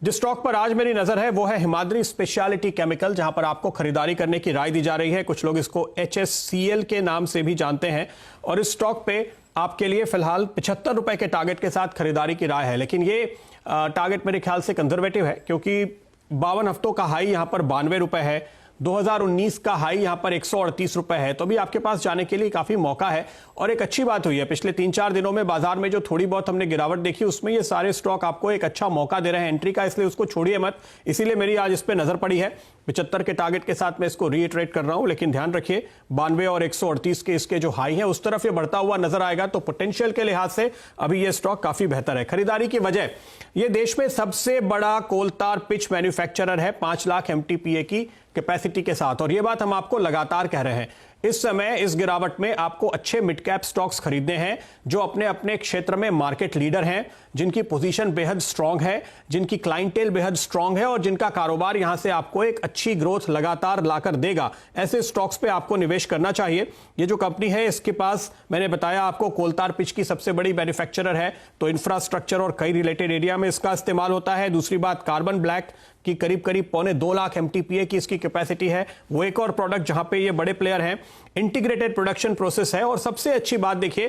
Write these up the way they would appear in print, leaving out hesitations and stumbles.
जिस स्टॉक पर आज मेरी नजर है वो है हिमाद्री स्पेशलिटी केमिकल, जहां पर आपको खरीदारी करने की राय दी जा रही है। कुछ लोग इसको HSCL के नाम से भी जानते हैं और इस स्टॉक पे आपके लिए फिलहाल 75 रुपए के टारगेट के साथ खरीदारी की राय है। लेकिन ये टारगेट मेरे ख्याल से कंजर्वेटिव है, क्योंकि 52 हफ्तों का हाई यहां पर 92 रुपए है, 2019 का हाई यहां पर 138 रुपए है। तो भी आपके पास जाने के लिए काफी मौका है। और एक अच्छी बात हुई है, पिछले 3-4 दिनों में बाजार में जो थोड़ी बहुत हमने गिरावट देखी, उसमें ये सारे स्टॉक आपको एक अच्छा मौका दे रहे हैं एंट्री का, इसलिए उसको छोड़िए मत। इसीलिए मेरी आज इस पे नजर पड़ी है। 75 के टारगेट के साथ मैं इसको रीइटरेट कर रहा हूं, लेकिन ध्यान रखिए 92 और 138 के इसके जो हाई है उस तरफ ये बढ़ता हुआ नजर आएगा। तो पोटेंशियल के लिहाज से अभी ये स्टॉक काफी बेहतर है। खरीदारी की वजह, ये देश में सबसे बड़ा कोल तार पिच मैन्युफैक्चरर है 5 लाख MTPA की कैपेसिटी के साथ, और ये बात हम आपको लगातार कह रहे हैं। इस समय इस गिरावट में आपको अच्छे मिड कैप स्टॉक्स खरीदने हैं जो अपने अपने क्षेत्र में मार्केट लीडर हैं, जिनकी पोजीशन बेहद स्ट्रांग है, जिनकी क्लाइंटेल बेहद स्ट्रांग है और जिनका कारोबार यहां से आपको एक अच्छी ग्रोथ लगातार लाकर देगा। ऐसे स्टॉक्स पे आपको निवेश करना चाहिए। ये जो कंपनी है इसके पास, मैंने बताया आपको, कोलतार पिच की सबसे बड़ी मैन्युफैक्चरर है, तो इंफ्रास्ट्रक्चर और कई रिलेटेड एरिया में इसका इस्तेमाल होता है। दूसरी बात, कार्बन ब्लैक की करीब 2.25 लाख MTPA की इसकी कैपेसिटी है। वो एक और प्रोडक्ट जहां पे ये बड़े प्लेयर हैं। इंटीग्रेटेड प्रोडक्शन प्रोसेस है, और सबसे अच्छी बात देखिए,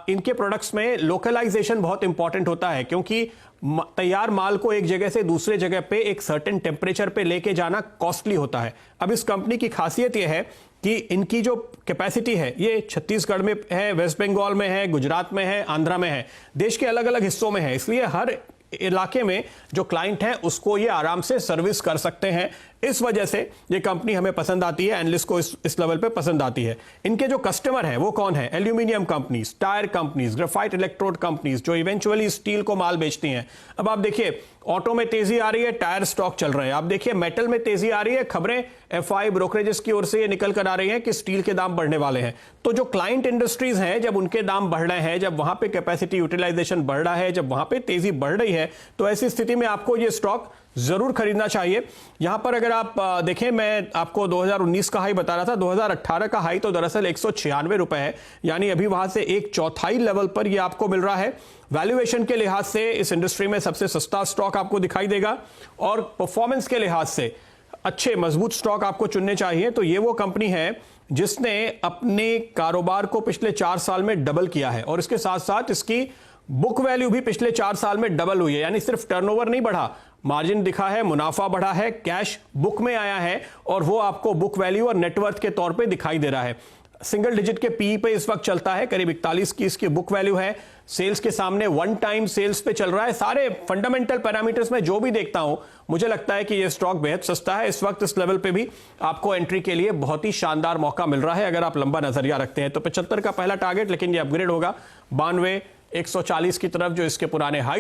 इनके प्रोडक्ट्स में लोकलाइजेशन बहुत इंपॉर्टेंट होता है, क्योंकि तैयार माल को एक जगह से दूसरे जगह पे एक सर्टेन टेम्परेचर पे लेके जाना कॉस्टली होता है। अब इस कंपनी की खासियत यह है कि इनकी जो कैपेसिटी है ये छत्तीसगढ़ में है, वेस्ट बंगाल में है, गुजरात में है, आंध्रा में है, देश के अलग अलग हिस्सों में है। इसलिए हर इलाके में जो क्लाइंट है उसको ये आराम से सर्विस कर सकते हैं। इस वजह से ये कंपनी हमें पसंद आती है, एनालिस्ट को इस लेवल पे पसंद आती है। इनके जो कस्टमर है वो कौन है? Aluminium companies, tyre companies, graphite electrode companies, जो इवेंचुअली स्टील को माल बेचती हैं। अब आप देखिए, ऑटो में तेजी आ रही है, टायर स्टॉक चल रहे हैं। आप देखिए मेटल में तेजी आ रही है, खबरें FI ब्रोकरेजेस की ओर से ये निकल कर आ रही हैं कि स्टील के दाम बढ़ने वाले हैं। तो जो क्लाइंट इंडस्ट्रीज हैं, जब उनके दाम बढ़ रहे हैं, जब वहां पे कैपेसिटी यूटिलाइजेशन बढ़ रहा है, जब वहां पे तेजी बढ़ रही है, तो ऐसी स्थिति में आपको ये स्टॉक जरूर खरीदना चाहिए। यहां पर अगर आप देखें, मैं आपको 2019 का हाई बता रहा था, 2018 का हाई तो दरअसल 196 रुपए है, यानी अभी वहां से 1/4 लेवल पर यह आपको मिल रहा है। वैल्यूएशन के लिहाज से इस इंडस्ट्री में सबसे सस्ता स्टॉक आपको दिखाई देगा, और परफॉर्मेंस के लिहाज से अच्छे मजबूत स्टॉक आपको चुनने चाहिए। तो ये वो कंपनी है जिसने अपने कारोबार को पिछले 4 साल में डबल किया है, और इसके साथ साथ इसकी बुक वैल्यू भी पिछले 4 साल में डबल हुई है। यानी सिर्फ टर्नओवर नहीं बढ़ा, मार्जिन दिखा है, मुनाफा बढ़ा है, कैश बुक में आया है, और वो आपको बुक वैल्यू और नेटवर्थ के तौर पे दिखाई दे रहा है। सिंगल डिजिट के PE पे इस वक्त चलता है, करीब 41 की इसकी बुक वैल्यू है। सेल्स के सामने 1 टाइम सेल्स पे चल रहा है। सारे फंडामेंटल पैरामीटर्स में जो भी देखता हूं, मुझे लगता है कि यह स्टॉक बेहद सस्ता है। इस वक्त इस लेवल पे भी आपको एंट्री के लिए बहुत ही शानदार मौका मिल रहा है, अगर आप लंबा नजरिया रखते हैं। तो 75 का पहला टारगेट, लेकिन यह अपग्रेड होगा 92, 140 की तरफ, जो इसके पुराने हाई